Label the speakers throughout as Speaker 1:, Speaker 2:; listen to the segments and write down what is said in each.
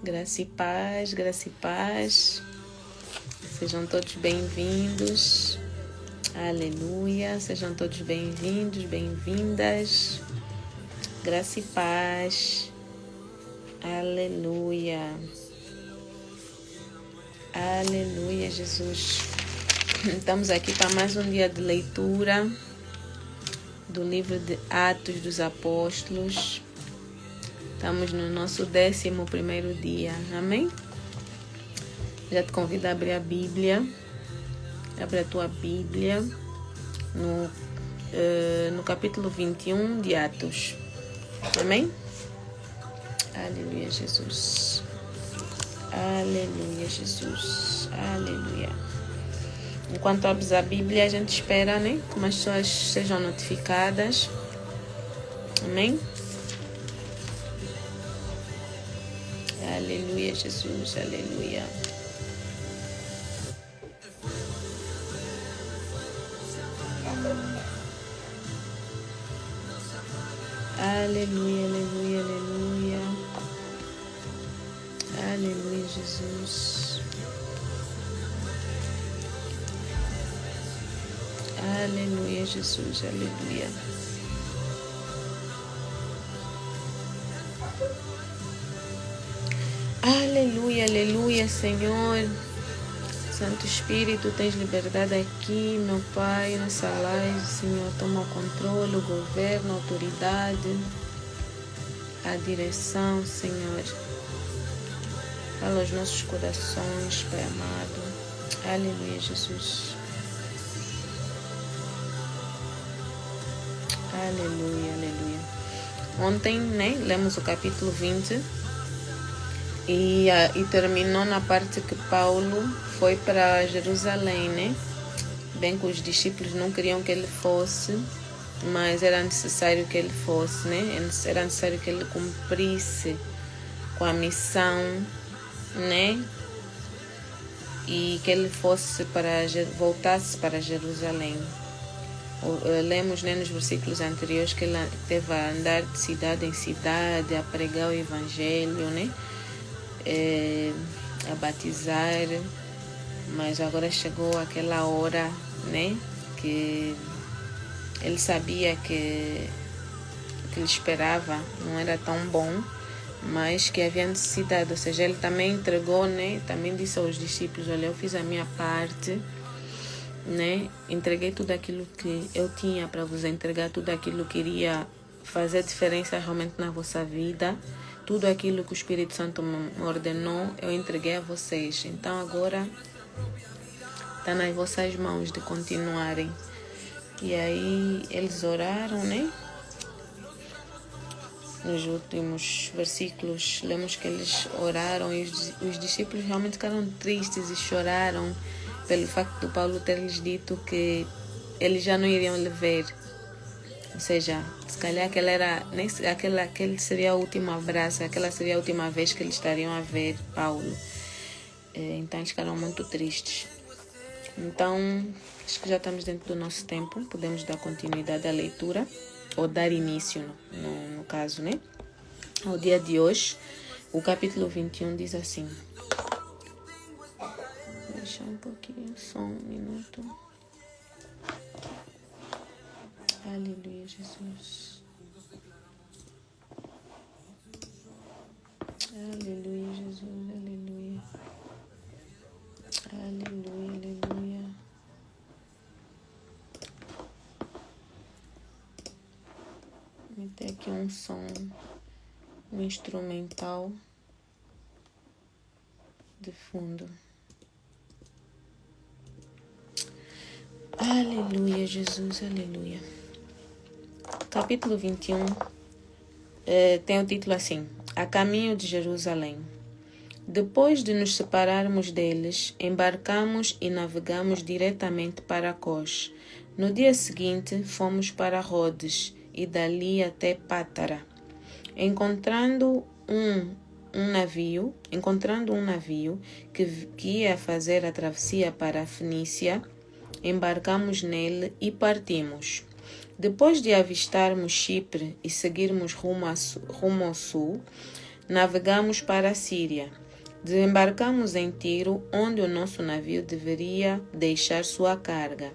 Speaker 1: Graça e paz, graça e paz. Sejam todos bem-vindos. Aleluia. Sejam todos bem-vindos, bem-vindas. Graça e paz. Aleluia. Aleluia, Jesus. Estamos aqui para mais um dia de leitura do livro de Atos dos Apóstolos. Estamos no nosso 11º dia. Amém? Já te convido a abrir a Bíblia. Abre a tua Bíblia no capítulo 21 de Atos. Amém? Aleluia, Jesus. Aleluia, Jesus. Aleluia. Enquanto abres a Bíblia, a gente espera, né? Que as pessoas sejam notificadas. Amém? Aleluia, Jesus. Aleluia. Aleluia, aleluia, aleluia. Aleluia, Jesus. Aleluia, Jesus. Aleluia. Aleluia, aleluia, Senhor. Santo Espírito, tens liberdade aqui, meu Pai, nessa live. Senhor, toma o controle, o governo, a autoridade, a direção, Senhor. Fala aos nossos corações, Pai amado. Aleluia, Jesus. Aleluia, aleluia. Ontem, né, lemos o capítulo 20 e terminou na parte que Paulo foi para Jerusalém, né? Bem que os discípulos não queriam que ele fosse, mas era necessário que ele fosse, né? Era necessário que ele cumprisse com a missão, né? E que ele voltasse para Jerusalém. Lemos, né, nos versículos anteriores que ele teve a andar de cidade em cidade, a pregar o evangelho, né? A batizar, mas agora chegou aquela hora, né? Que ele sabia que o que ele esperava não era tão bom, mas que havia necessidade, ou seja, ele também entregou, né? Também disse aos discípulos: olha, eu fiz a minha parte, né? Entreguei tudo aquilo que eu tinha para vos entregar, tudo aquilo que iria fazer diferença realmente na vossa vida, tudo aquilo que o Espírito Santo me ordenou, eu entreguei a vocês. Então agora está nas vossas mãos de continuarem. E aí eles oraram, né? Nos últimos versículos lemos que eles oraram e os discípulos realmente ficaram tristes e choraram pelo facto de Paulo ter lhes dito que eles já não iriam lhe ver. Ou seja, se calhar aquele seria o último abraço, aquela seria a última vez que eles estariam a ver Paulo. Então eles ficaram muito tristes. Então, acho que já estamos dentro do nosso tempo, podemos dar continuidade à leitura, ou dar início, no caso, né? Ao dia de hoje, o capítulo 21 diz assim. Vou deixar um pouquinho, só um minuto. Aleluia, Jesus. Aleluia, Jesus, aleluia. Aleluia, aleluia. Vou meter aqui um som, um instrumental de fundo. Aleluia, Jesus, aleluia. Capítulo 21 tem o título assim: A caminho de Jerusalém. Depois de nos separarmos deles, embarcamos e navegamos diretamente para Cos. No dia seguinte, fomos para Rhodes e dali até Pátara. Encontrando um navio que ia fazer a travessia para a Fenícia, embarcamos nele e partimos. Depois de avistarmos Chipre e seguirmos rumo ao sul, navegamos para a Síria. Desembarcamos em Tiro, onde o nosso navio deveria deixar sua carga.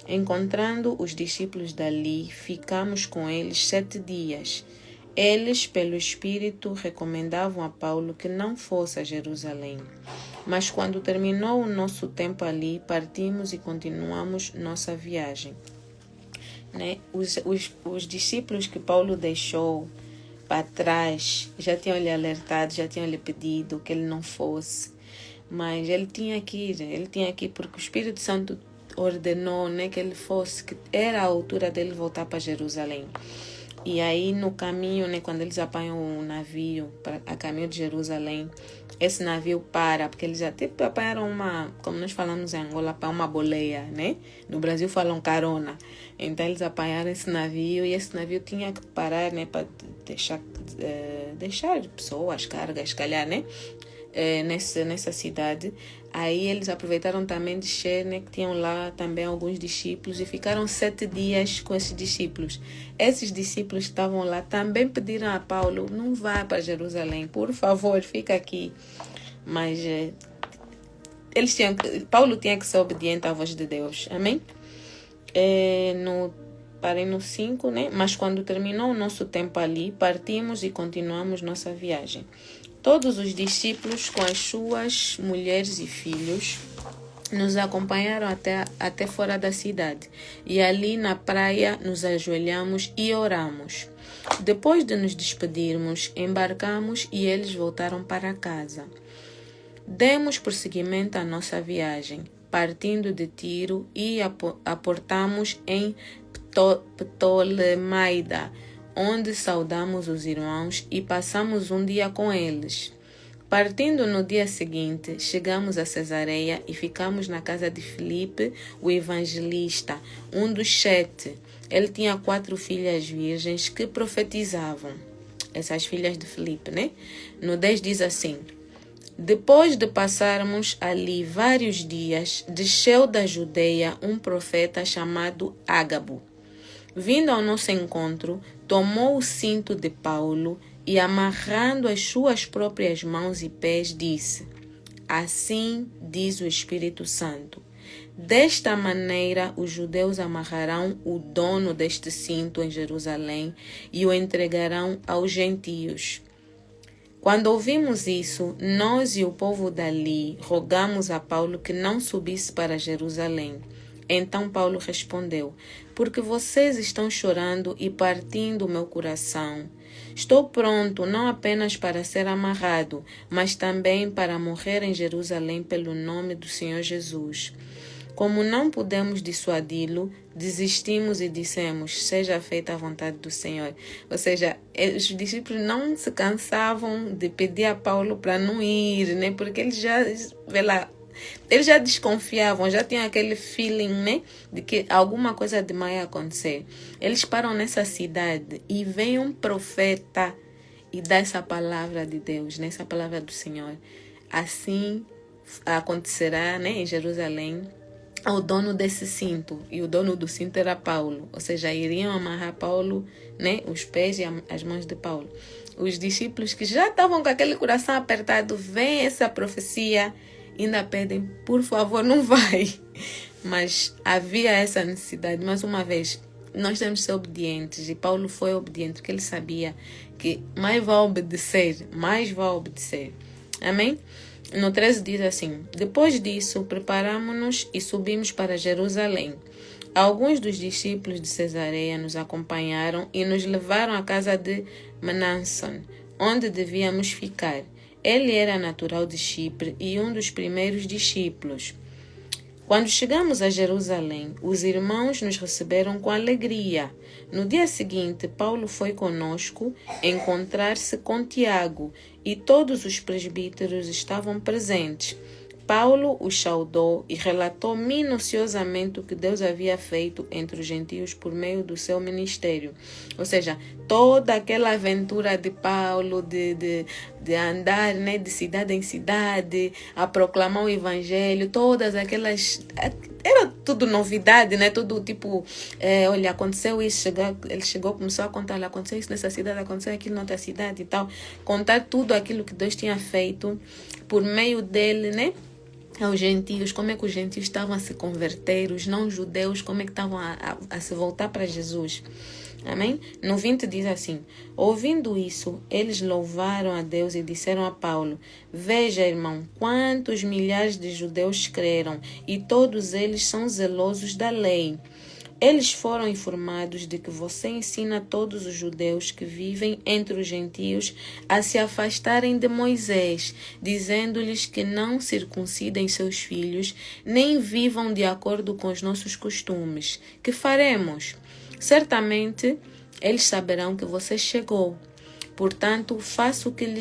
Speaker 1: Encontrando os discípulos dali, ficamos com eles 7 dias. Eles, pelo Espírito, recomendavam a Paulo que não fosse a Jerusalém. Mas quando terminou o nosso tempo ali, partimos e continuamos nossa viagem. Os discípulos que Paulo deixou para trás já tinham lhe alertado, já tinham lhe pedido que ele não fosse. Mas ele tinha que ir porque o Espírito Santo ordenou, que ele fosse, que era a altura dele voltar para Jerusalém. E aí no caminho, quando eles apanham o navio a caminho de Jerusalém, esse navio para, porque eles já apanharam como nós falamos em Angola, uma boleia, No Brasil falam carona. Então eles apanharam esse navio e esse navio tinha que parar, para deixar pessoas, cargas, se calhar, nessa cidade. Aí eles aproveitaram também de encher, que tinham lá também alguns discípulos e ficaram 7 dias com esses discípulos. Esses discípulos que estavam lá também pediram a Paulo: não vá para Jerusalém, por favor, fica aqui. Mas Paulo tinha que ser obediente à voz de Deus. Amém? Parei no 5, Mas quando terminou o nosso tempo ali, partimos e continuamos nossa viagem. Todos os discípulos, com as suas mulheres e filhos, nos acompanharam até fora da cidade. E ali na praia nos ajoelhamos e oramos. Depois de nos despedirmos, embarcamos e eles voltaram para casa. Demos prosseguimento à nossa viagem, partindo de Tiro e aportamos em Ptolemaida, onde saudamos os irmãos e passamos um dia com eles. Partindo no dia seguinte, chegamos a Cesareia e ficamos na casa de Filipe, o evangelista, um dos 7. Ele tinha 4 filhas virgens que profetizavam. Essas filhas de Filipe, No 10 diz assim: depois de passarmos ali vários dias, desceu da Judeia um profeta chamado Ágabo. Vindo ao nosso encontro, tomou o cinto de Paulo e, amarrando as suas próprias mãos e pés, disse: assim diz o Espírito Santo, desta maneira os judeus amarrarão o dono deste cinto em Jerusalém e o entregarão aos gentios. Quando ouvimos isso, nós e o povo dali rogamos a Paulo que não subisse para Jerusalém. Então Paulo respondeu: porque vocês estão chorando e partindo o meu coração. Estou pronto não apenas para ser amarrado, mas também para morrer em Jerusalém pelo nome do Senhor Jesus. Como não pudemos dissuadi-lo, desistimos e dissemos: seja feita a vontade do Senhor. Ou seja, os discípulos não se cansavam de pedir a Paulo para não ir, porque eles já desconfiavam, já tinham aquele feeling, de que alguma coisa demais ia acontecer. Eles param nessa cidade e vem um profeta e dá essa palavra de Deus, essa palavra do Senhor. Assim acontecerá, em Jerusalém, ao dono desse cinto. E o dono do cinto era Paulo. Ou seja, iriam amarrar Paulo, os pés e as mãos de Paulo. Os discípulos que já estavam com aquele coração apertado, veem essa profecia, ainda pedem: por favor, não vai. Mas havia essa necessidade. Mais uma vez, nós temos que ser obedientes. E Paulo foi obediente, porque ele sabia que mais vai obedecer. Amém? No 13 diz assim: depois disso, preparamos-nos e subimos para Jerusalém. Alguns dos discípulos de Cesareia nos acompanharam e nos levaram à casa de Mnason, onde devíamos ficar. Ele era natural de Chipre e um dos primeiros discípulos. Quando chegamos a Jerusalém, os irmãos nos receberam com alegria. No dia seguinte, Paulo foi conosco encontrar-se com Tiago e todos os presbíteros estavam presentes. Paulo os saudou e relatou minuciosamente o que Deus havia feito entre os gentios por meio do seu ministério. Ou seja, toda aquela aventura de Paulo de andar, de cidade em cidade, a proclamar o evangelho, todas aquelas... Era tudo novidade, né? Tudo tipo, olha, aconteceu isso, ele chegou, começou a contar, olha, aconteceu isso nessa cidade, aconteceu aquilo noutra cidade e tal. Contar tudo aquilo que Deus tinha feito por meio dele, né? Aos gentios, como é que os gentios estavam a se converter, os não-judeus, como é que estavam a se voltar para Jesus. Amém? No 20 diz assim: ouvindo isso, eles louvaram a Deus e disseram a Paulo: veja, irmão, quantos milhares de judeus creram, e todos eles são zelosos da lei. Eles foram informados de que você ensina todos os judeus que vivem entre os gentios a se afastarem de Moisés, dizendo-lhes que não circuncidem seus filhos, nem vivam de acordo com os nossos costumes. Que faremos? Certamente, eles saberão que você chegou. Portanto, faça o que lhe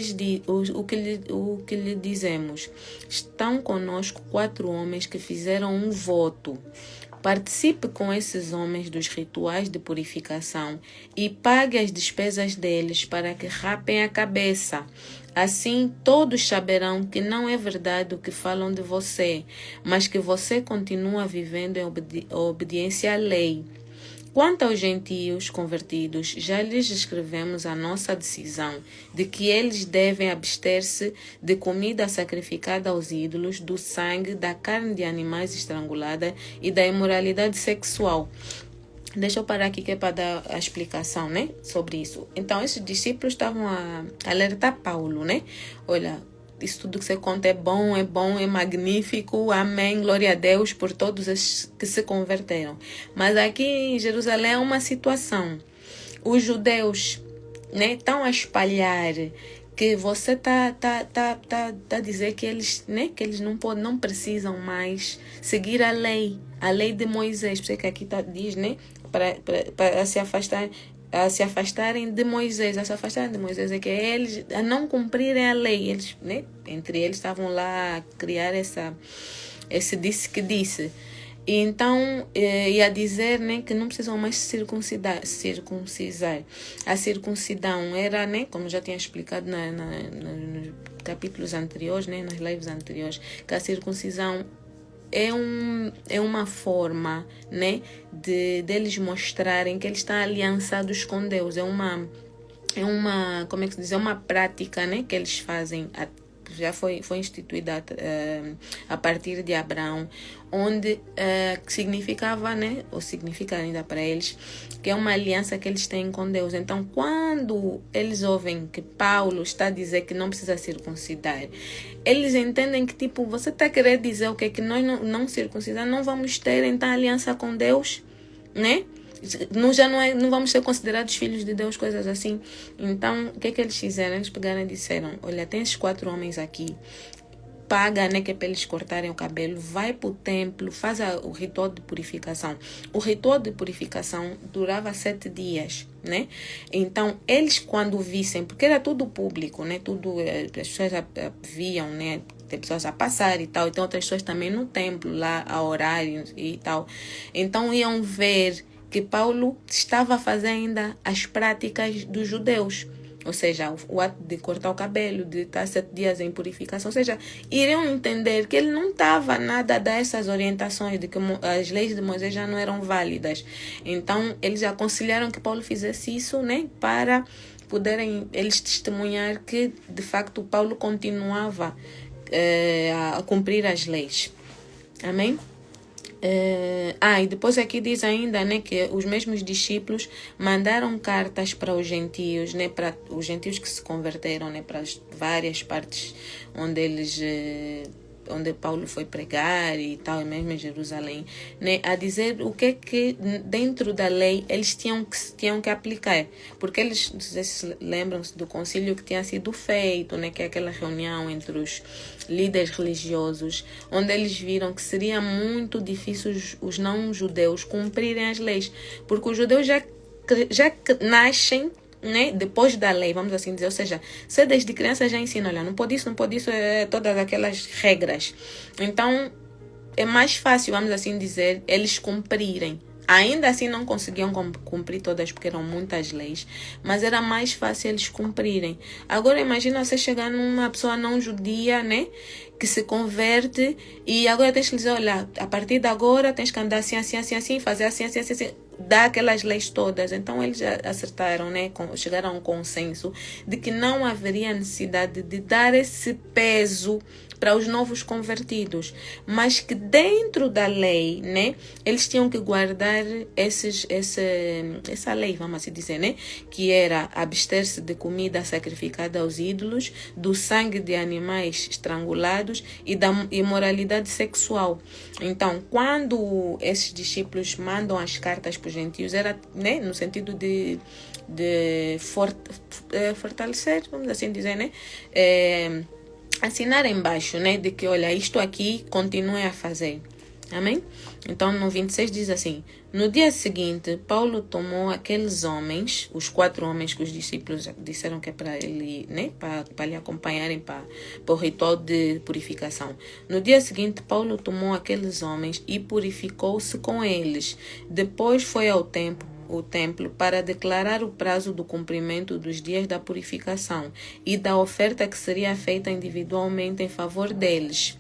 Speaker 1: dizemos. Estão conosco 4 homens que fizeram um voto. Participe com esses homens dos rituais de purificação e pague as despesas deles para que rapem a cabeça. Assim, todos saberão que não é verdade o que falam de você, mas que você continua vivendo em obediência à lei. Quanto aos gentios convertidos, já lhes escrevemos a nossa decisão de que eles devem abster-se de comida sacrificada aos ídolos, do sangue, da carne de animais estrangulada e da imoralidade sexual. Deixa eu parar aqui que é para dar a explicação, né, sobre isso. Então, esses discípulos estavam a alertar Paulo, né? Olha, isso tudo que você conta é bom, é magnífico, amém, glória a Deus por todos esses que se converteram. Mas aqui em Jerusalém é uma situação. Os judeus, né, estão a espalhar que você tá a dizer que eles, né, que eles não precisam mais seguir a lei de Moisés. Por isso que aqui diz, né, para se afastar. A se afastarem de Moisés. A se afastarem de Moisés é que eles, a não cumprirem a lei. Eles, né, entre eles estavam lá a criar esse disse que disse. E então, ia dizer, né, que não precisam mais circuncisar. A circuncidão era, né, como já tinha explicado nos capítulos anteriores, né, nas lives anteriores, que a circuncisão é uma forma, né, deles mostrarem que eles estão aliançados com Deus. É uma como é que se diz? É uma prática, né, que eles fazem, já foi instituída a partir de Abraão, onde significava, né, ou significa ainda para eles, que é uma aliança que eles têm com Deus. Então, quando eles ouvem que Paulo está a dizer que não precisa circuncidar, eles entendem que, tipo, você está querendo dizer o que? Que nós não circuncidar, não vamos ter, então, aliança com Deus, né? Não vamos ser considerados filhos de Deus, coisas assim. Então, o que eles fizeram? Eles pegaram e disseram: olha, tem esses 4 homens aqui, paga, né, que é para eles cortarem o cabelo, vai para o templo, faz o ritual de purificação. O ritual de purificação durava 7 dias, né? Então, eles quando vissem, porque era tudo público, né? Tudo, as pessoas viam, né? Tem pessoas a passar e tal, e tem outras pessoas também no templo, lá a horários e tal. Então, iam ver que Paulo estava fazendo ainda as práticas dos judeus. Ou seja, o ato de cortar o cabelo, de estar 7 dias em purificação. Ou seja, iriam entender que ele não estava nada a dar essas orientações, de que as leis de Moisés já não eram válidas. Então, eles aconselharam que Paulo fizesse isso, né, para poderem eles testemunhar que, de facto, Paulo continuava a cumprir as leis. Amém? E depois aqui diz ainda, né, que os mesmos discípulos mandaram cartas para os gentios, né, para os gentios que se converteram, né, para as várias partes onde Paulo foi pregar e tal, mesmo em Jerusalém, né, a dizer o que dentro da lei eles tinham que aplicar, porque eles, não sei se lembram-se do concílio que tinha sido feito, né, que é aquela reunião entre os líderes religiosos, onde eles viram que seria muito difícil os não-judeus cumprirem as leis, porque os judeus já nascem, né, depois da lei, vamos assim dizer. Ou seja, você desde criança já ensina, olha, não pode isso, todas aquelas regras. Então, é mais fácil, vamos assim dizer, eles cumprirem Ainda assim não conseguiam cumprir todas porque eram muitas leis, mas era mais fácil eles cumprirem. Agora imagina você chegar numa pessoa não judia, né, que se converte e agora tens que dizer, olha, a partir de agora tens que andar assim, assim, assim, assim, fazer assim, assim, assim, assim, dar aquelas leis todas. Então eles acertaram, né, chegaram a um consenso de que não haveria necessidade de dar esse peso para os novos convertidos, mas que dentro da lei, né, eles tinham que guardar essa lei, vamos assim dizer, né, que era abster-se de comida sacrificada aos ídolos, do sangue de animais estrangulados e da imoralidade sexual. Então, quando esses discípulos mandam as cartas para os gentios, era, né, no sentido de fortalecer, vamos assim dizer, né, assinar embaixo, né, de que, olha, isto aqui continue a fazer. Amém? Então, no 26 diz assim, no dia seguinte, Paulo tomou aqueles homens, os 4 homens que os discípulos disseram que é para ele, né, para lhe acompanharem para o ritual de purificação. No dia seguinte, Paulo tomou aqueles homens e purificou-se com eles. Depois foi ao templo para declarar o prazo do cumprimento dos dias da purificação e da oferta que seria feita individualmente em favor deles.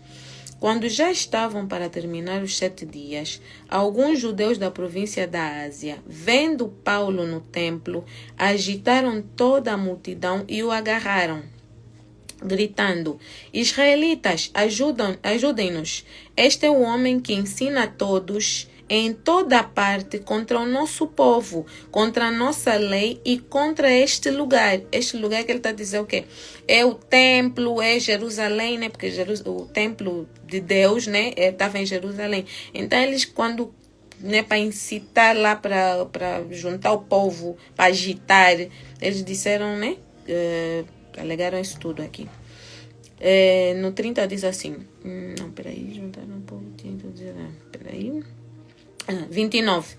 Speaker 1: Quando já estavam para terminar os 7 dias, alguns judeus da província da Ásia, vendo Paulo no templo, agitaram toda a multidão e o agarraram, gritando, israelitas, ajudem-nos. Este é o homem que ensina a todos em toda parte contra o nosso povo, contra a nossa lei e contra este lugar. Este lugar que ele está a dizer o quê? É o templo, é Jerusalém, né? Porque o templo de Deus, né, estava em Jerusalém. Então eles, quando, né, para incitar lá, para juntar o povo, para agitar, eles disseram, né, alegaram isso tudo aqui. No 30 diz assim, não, peraí, juntaram o povo, peraí, 29.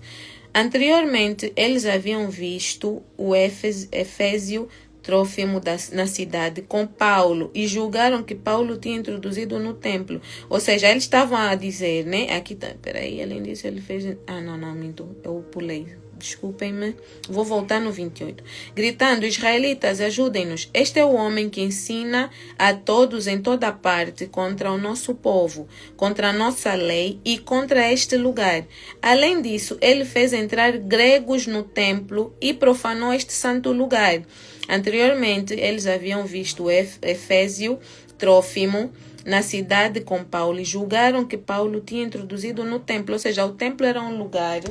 Speaker 1: Anteriormente, eles haviam visto o Efésio Trófimo na cidade com Paulo e julgaram que Paulo tinha introduzido no templo. Ou seja, eles estavam a dizer, né? Aqui tá, peraí, além disso, ele fez. Não, minto, eu pulei. Desculpem-me, vou voltar no 28. Gritando, israelitas, ajudem-nos. Este é o homem que ensina a todos em toda parte contra o nosso povo, contra a nossa lei e contra este lugar. Além disso, ele fez entrar gregos no templo e profanou este santo lugar. Anteriormente, eles haviam visto Efésio Trófimo na cidade com Paulo e julgaram que Paulo tinha introduzido no templo. Ou seja, o templo era um lugar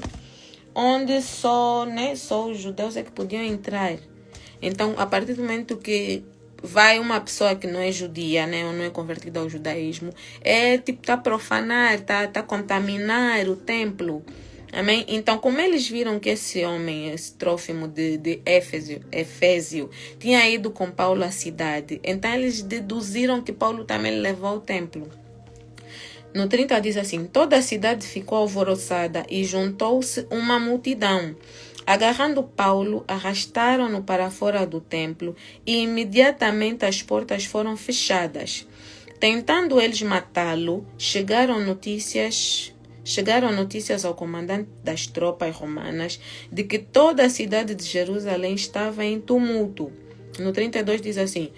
Speaker 1: onde só os judeus é que podiam entrar. Então, a partir do momento que vai uma pessoa que não é judia, né, ou não é convertida ao judaísmo, tá a profanar, tá a contaminar o templo. Amém? Então, como eles viram que esse homem, esse Trófimo de Efésio, tinha ido com Paulo à cidade, então eles deduziram que Paulo também levou ao templo. No 30 diz assim, toda a cidade ficou alvoroçada e juntou-se uma multidão. Agarrando Paulo, arrastaram-no para fora do templo e imediatamente as portas foram fechadas. Tentando eles matá-lo, chegaram notícias ao comandante das tropas romanas de que toda a cidade de Jerusalém estava em tumulto. No 32 diz assim,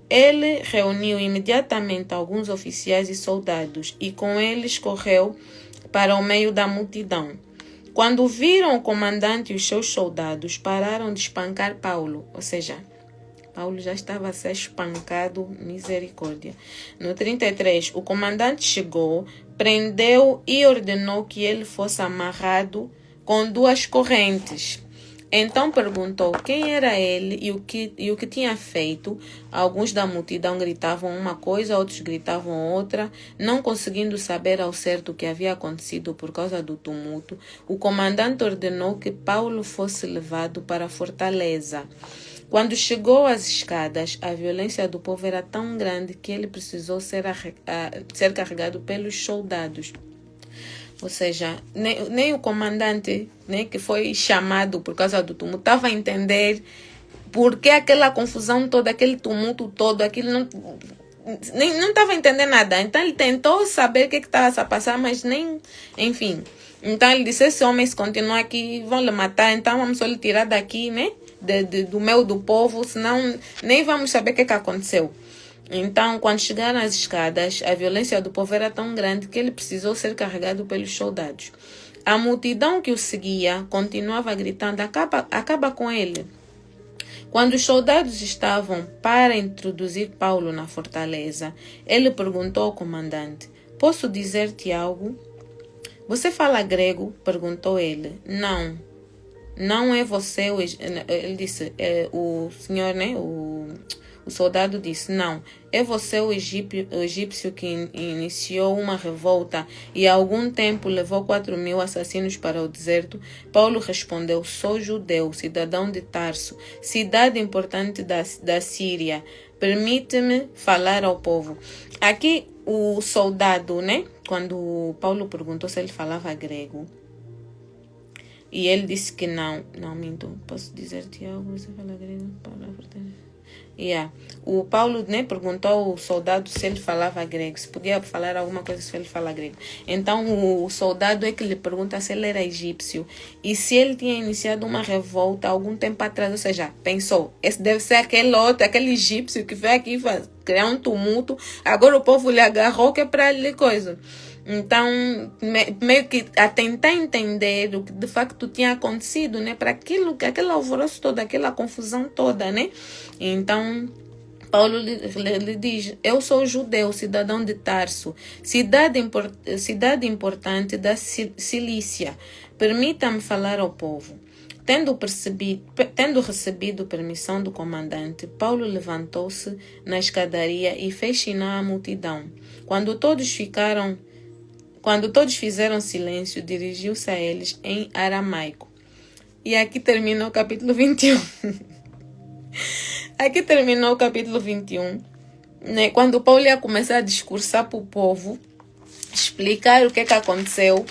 Speaker 1: ele reuniu imediatamente alguns oficiais e soldados e com eles correu para o meio da multidão. Quando viram o comandante e os seus soldados, pararam de espancar Paulo. Ou seja, Paulo já estava a ser espancado, misericórdia. No 33, o comandante chegou, prendeu e ordenou que ele fosse amarrado com 2 correntes. Então perguntou quem era ele e o que tinha feito. Alguns da multidão gritavam uma coisa, outros gritavam outra, não conseguindo saber ao certo o que havia acontecido por causa do tumulto. O comandante ordenou que Paulo fosse levado para a fortaleza. Quando chegou às escadas, a violência do povo era tão grande que ele precisou ser carregado pelos soldados. Ou seja, nem o comandante, né, que foi chamado por causa do tumulto estava a entender por que aquela confusão toda, aquele tumulto todo, aquilo não estava a entender nada. Então ele tentou saber o que estava a passar, mas nem, enfim, Então ele disse, esse homem se continuar aqui, vão lhe matar, então vamos só lhe tirar daqui, né? Do meio do povo, senão nem vamos saber o que aconteceu. Então, quando chegaram às escadas, a violência do povo era tão grande que ele precisou ser carregado pelos soldados. A multidão que o seguia continuava gritando, acaba com ele. Quando os soldados estavam para introduzir Paulo na fortaleza, ele perguntou ao comandante, posso dizer-te algo? Você fala grego? Perguntou ele. Não é você. Ele disse, o senhor, né? O soldado disse, não, é você o egípcio que iniciou uma revolta e há algum tempo levou 4.000 assassinos para o deserto? Paulo respondeu, sou judeu, cidadão de Tarso, cidade importante da Síria. Permite-me falar ao povo. Aqui o soldado, né? Quando Paulo perguntou se ele falava grego, e ele disse que não. Não, minto. Posso dizer-te algo? Você fala grego? O Paulo, né, perguntou ao soldado se ele falava grego, se podia falar alguma coisa se ele fala grego. Então o soldado é que lhe pergunta se ele era egípcio e se ele tinha iniciado uma revolta algum tempo atrás. Ou seja, pensou, esse deve ser aquele egípcio que veio aqui criar um tumulto, agora o povo lhe agarrou que é para lhe coisa. Então, meio que a tentar entender o que de facto tinha acontecido, né? Para aquele alvoroço todo, aquela confusão toda, né? Então, Paulo lhe diz, eu sou judeu, cidadão de Tarso, cidade importante da Cilícia. Permita-me falar ao povo. Tendo recebido permissão do comandante, Paulo levantou-se na escadaria e fez sinal à multidão. Quando todos fizeram silêncio, dirigiu-se a eles em aramaico. E aqui termina o capítulo 21. Aqui terminou o capítulo 21. Né? Quando Paulo ia começar a discursar para o povo, explicar o que aconteceu.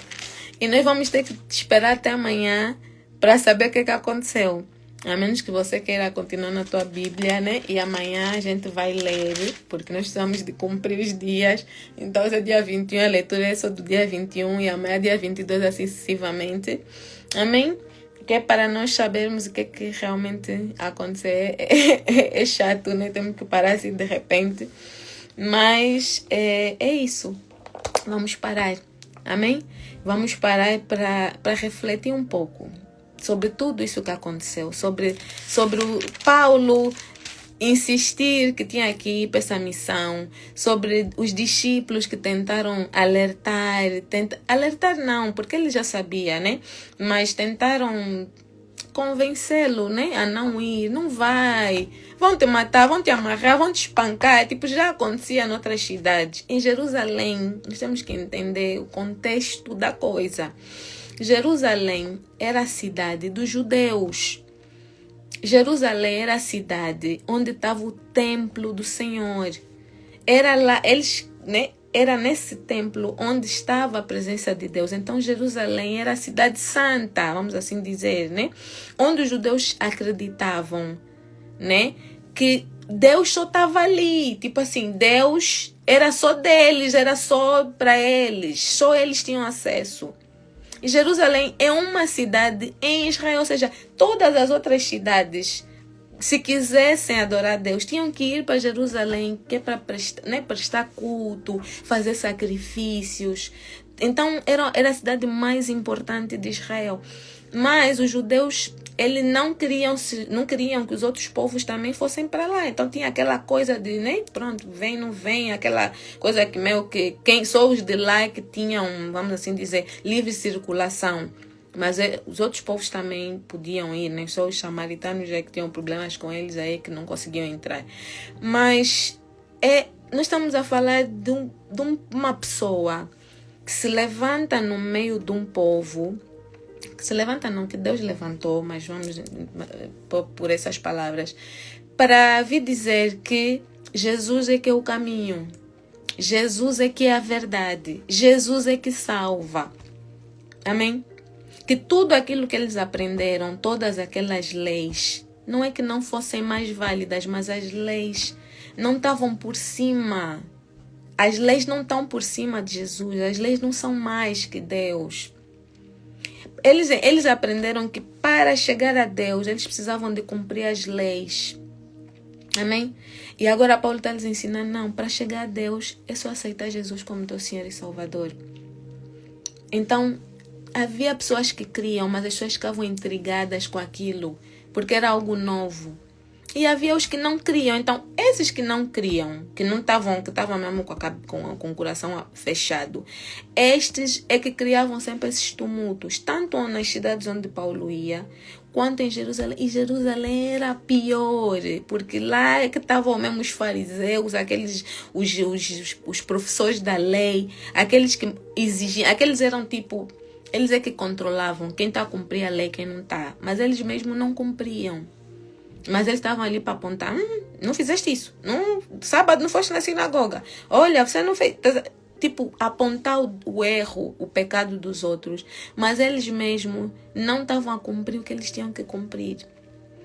Speaker 1: E nós vamos ter que esperar até amanhã para saber o que aconteceu. A menos que você queira continuar na tua Bíblia, né? E amanhã a gente vai ler, porque nós precisamos de cumprir os dias. Então, esse é dia 21, a leitura é só do dia 21 e amanhã dia 22, assim sucessivamente. Amém? Que é para nós sabermos o que realmente aconteceu. É chato, né? Temos que parar assim de repente. Mas é isso. Vamos parar. Amém? Vamos parar para refletir um pouco sobre tudo isso que aconteceu, sobre o Paulo insistir que tinha que ir para essa missão, sobre os discípulos que tentaram alertar não, porque ele já sabia, né? Mas tentaram convencê-lo, né? A não ir, não vai, vão te matar, vão te amarrar, vão te espancar, tipo, já acontecia em outras cidades. Em Jerusalém, nós temos que entender o contexto da coisa. Jerusalém era a cidade dos judeus. Jerusalém era a cidade onde estava o templo do Senhor. Era lá, era nesse templo onde estava a presença de Deus. Então Jerusalém era a cidade santa, vamos assim dizer, né? Onde os judeus acreditavam, né? Que Deus só estava ali, tipo assim, Deus era só deles, era só para eles, só eles tinham acesso. E Jerusalém é uma cidade em Israel, ou seja, todas as outras cidades, se quisessem adorar a Deus, tinham que ir para Jerusalém, que é para prestar culto, fazer sacrifícios. Então, era a cidade mais importante de Israel. Mas os judeus, eles não queriam que os outros povos também fossem para lá. Então tinha aquela coisa de, né? Pronto, vem, não vem, aquela coisa que meio que quem só os de lá que tinham, vamos assim dizer, livre circulação. Mas os outros povos também podiam ir, né? Só os samaritanos já que tinham problemas com eles aí que não conseguiam entrar. Mas nós estamos a falar de uma pessoa que se levanta no meio de um povo, que se levanta não, que Deus levantou, mas vamos por essas palavras, para vir dizer que Jesus é que é o caminho, Jesus é que é a verdade, Jesus é que salva. Amém? Que tudo aquilo que eles aprenderam, todas aquelas leis, não é que não fossem mais válidas, mas as leis não estavam por cima. As leis não estão por cima de Jesus, as leis não são mais que Deus. Eles aprenderam que para chegar a Deus, eles precisavam de cumprir as leis. Amém? E agora Paulo está lhes ensinando, não, para chegar a Deus é só aceitar Jesus como teu Senhor e Salvador. Então, havia pessoas que criam, mas as pessoas ficavam intrigadas com aquilo, porque era algo novo. E havia os que não criam. Então, esses que não criam, que estavam mesmo com o coração fechado, estes é que criavam sempre esses tumultos, tanto nas cidades onde Paulo ia, quanto em Jerusalém. E Jerusalém era pior, porque lá é que estavam mesmo os fariseus, os professores da lei, aqueles que exigiam, aqueles eram tipo, eles é que controlavam quem está a cumprir a lei e quem não está, mas eles mesmos não cumpriam. Mas eles estavam ali para apontar, não fizeste isso, sábado não foste na sinagoga, olha, você não fez... Tipo, apontar o erro, o pecado dos outros. Mas eles mesmos não estavam a cumprir o que eles tinham que cumprir.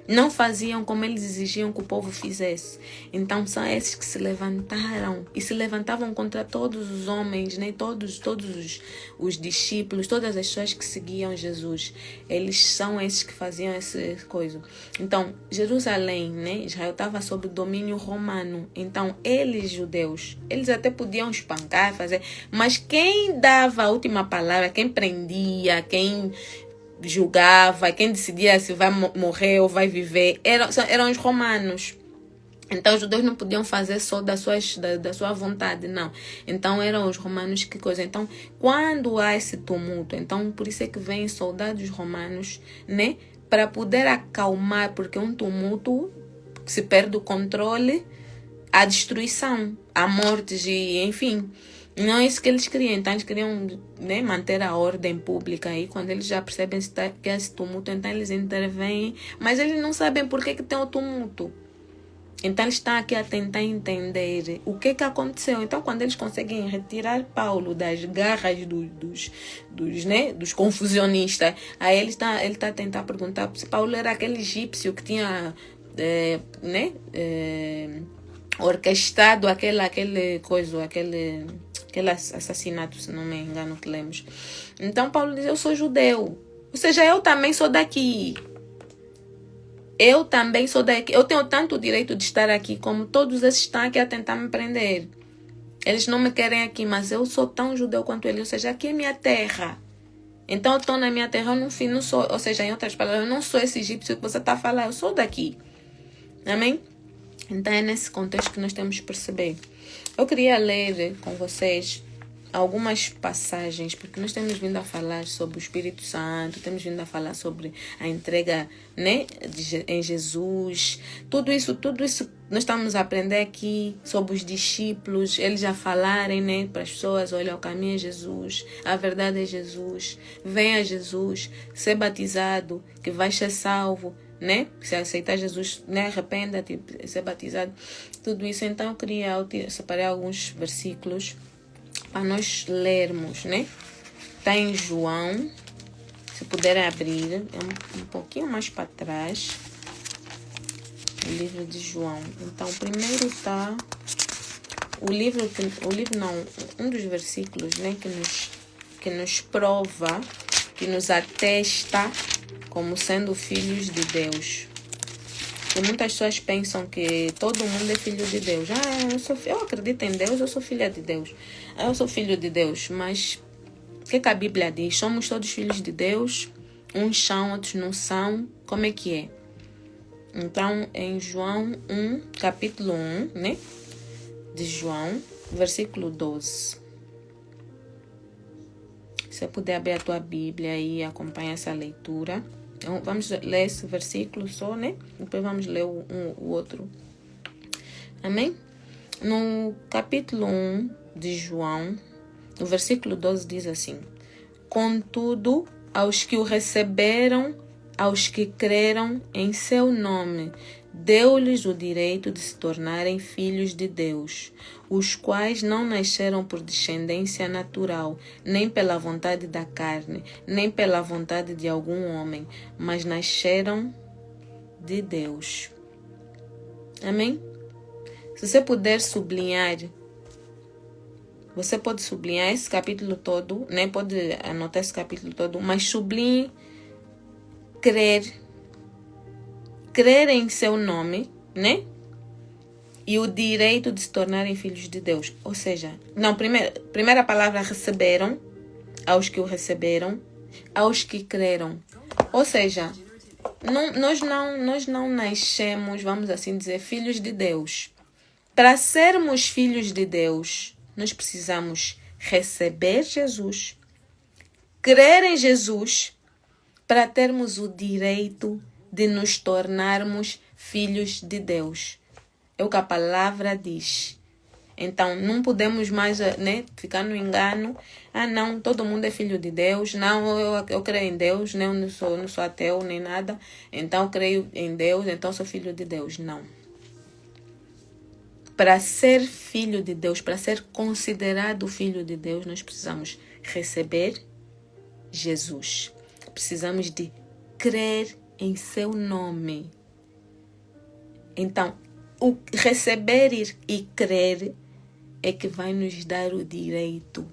Speaker 1: Não faziam como eles exigiam que o povo fizesse. Então são esses que se levantaram. E se levantavam contra todos os homens, né? Todos os discípulos, todas as pessoas que seguiam Jesus. Eles são esses que faziam essa coisa. Então, Jerusalém, né? Israel estava sob domínio romano. Então, eles, judeus, eles até podiam espancar, fazer. Mas quem dava a última palavra, quem prendia, quem julgava, quem decidia se vai morrer ou vai viver, eram os romanos. Então os judeus não podiam fazer só da sua vontade, não. Então eram os romanos que coisa. Então quando há esse tumulto, então por isso é que vêm soldados romanos, né, para poder acalmar, porque um tumulto, se perde o controle, há destruição, há mortes e enfim. Não é isso que eles queriam. Então eles queriam, né, manter a ordem pública. E quando eles já percebem que há esse tumulto, então eles intervêm. Mas eles não sabem por que tem o tumulto. Então eles estão aqui a tentar entender o que aconteceu. Então quando eles conseguem retirar Paulo das garras dos confusionistas, aí ele está a tentar perguntar se Paulo era aquele egípcio que tinha orquestrado aquele assassinato, se não me engano, que lemos. Então Paulo diz, eu sou judeu. Ou seja, eu também sou daqui. Eu também sou daqui. Eu tenho tanto direito de estar aqui como todos esses estão aqui a tentar me prender. Eles não me querem aqui, mas eu sou tão judeu quanto eles. Ou seja, aqui é minha terra. Então eu estou na minha terra, eu não sou, ou seja, em outras palavras, eu não sou esse egípcio que você está a falar, eu sou daqui. Amém? Então é nesse contexto que nós temos que perceber. Eu queria ler com vocês algumas passagens, porque nós temos vindo a falar sobre o Espírito Santo, temos vindo a falar sobre a entrega, né, em Jesus. Tudo isso nós estamos a aprender aqui sobre os discípulos, eles já falarem, né, para as pessoas, olha, o caminho é Jesus, a verdade é Jesus, venha a Jesus, ser batizado, que vai ser salvo, né? Se aceitar Jesus, né? Arrependa-te, ser batizado, tudo isso. Então eu separei alguns versículos para nós lermos, né? Está em João, se puderem abrir, é um pouquinho mais para trás, o livro de João. Então primeiro está um dos versículos, né, que nos prova, que nos atesta como sendo filhos de Deus. E muitas pessoas pensam que todo mundo é filho de Deus. Eu acredito em Deus, eu sou filha de Deus. Eu sou filho de Deus. Mas o que a Bíblia diz? Somos todos filhos de Deus. Uns são, outros não são. Como é que é? Então, em João 1, capítulo 1, né? De João, versículo 12. Se você puder abrir a tua Bíblia e acompanhar essa leitura. Então, vamos ler esse versículo só, né? Depois vamos ler o outro. Amém? No capítulo 1 de João, no versículo 12 diz assim: contudo, aos que o receberam, aos que creram em seu nome, deu-lhes o direito de se tornarem filhos de Deus, os quais não nasceram por descendência natural, nem pela vontade da carne, nem pela vontade de algum homem, mas nasceram de Deus. Amém? Se você puder sublinhar Você pode sublinhar esse capítulo todo, né? Pode anotar esse capítulo todo, mas sublinhe crer em seu nome, né? E o direito de se tornarem filhos de Deus. Ou seja, não, primeira palavra, receberam, aos que o receberam, aos que creram. Ou seja, nós não nascemos, vamos assim dizer, filhos de Deus. Para sermos filhos de Deus, nós precisamos receber Jesus, crer em Jesus, para termos o direito de nos tornarmos filhos de Deus. É o que a palavra diz. Então, não podemos mais, né, ficar no engano. Ah, não, todo mundo é filho de Deus. Não, eu creio em Deus, né? Eu não sou ateu nem nada. Então, eu creio em Deus, então sou filho de Deus. Não. Para ser filho de Deus, para ser considerado filho de Deus, nós precisamos receber Jesus. Precisamos de crer em seu nome. Então, o receber e crer é que vai nos dar o direito.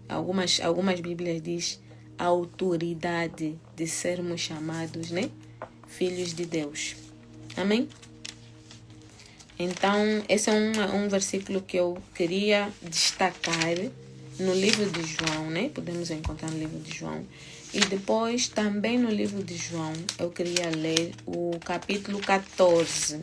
Speaker 1: Algumas Bíblias diz a autoridade de sermos chamados, né, filhos de Deus. Amém? Então, esse é um versículo que eu queria destacar no livro de João, né? Podemos encontrar no livro de João. E depois, também no livro de João, eu queria ler o capítulo 14.